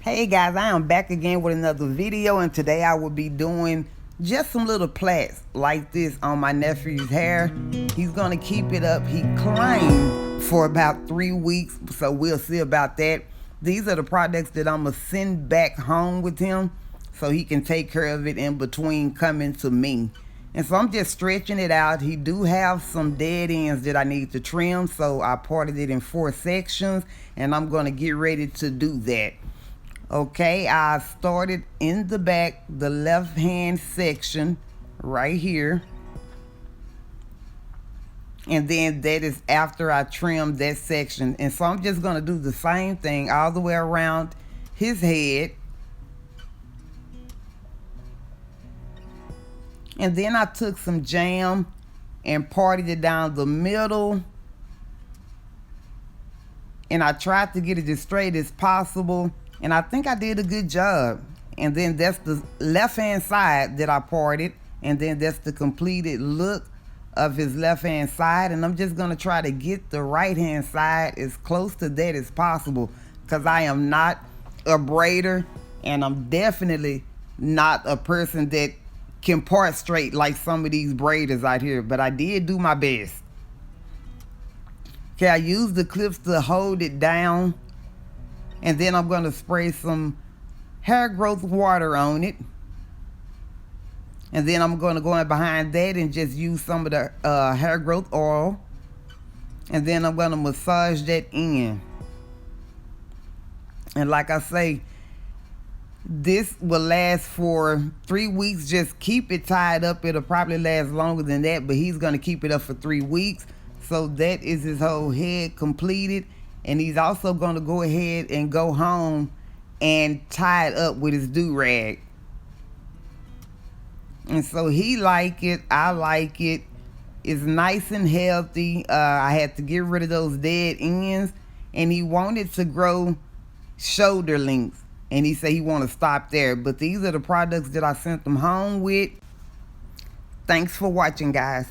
Hey guys, I am back again with another video, and today I will be doing just some little plaits like this on my nephew's hair. He's gonna keep it up, he claimed, for about 3 weeks, so we'll see about that. These are the products that I'm gonna send back home with him so he can take care of it in between coming to me. And so I'm just stretching it out. He do have some dead ends that I need to trim, so I parted it in 4 sections, and I'm gonna get ready to do that. Okay, I started in the back, the left hand section right here, and then that is after I trimmed that section. And so I'm just going to do the same thing all the way around his head, and then I took some jam and parted it down the middle, and I tried to get it as straight as possible, and I think I did a good job. And then that's the left hand side that I parted, and then that's the completed look of his left hand side. And I'm just gonna try to get the right hand side as close to that as possible, because I am not a braider, and I'm definitely not a person that can part straight like some of these braiders out here, but I did do my best. Okay, I used the clips to hold it down, and then I'm going to spray some hair growth water on it, and then I'm going to go in behind that and just use some of the hair growth oil, and then I'm going to massage that in. And like I say, this will last for 3 weeks. Just keep it tied up. It'll probably last longer than that, but he's going to keep it up for 3 weeks. So that is his whole head completed. And he's also going to go ahead and go home and tie it up with his do-rag. And so he like it, I like it. It's nice and healthy. I had to get rid of those dead ends, and he wanted to grow shoulder length, and he said he want to stop there. But these are the products that I sent him home with. Thanks for watching, guys.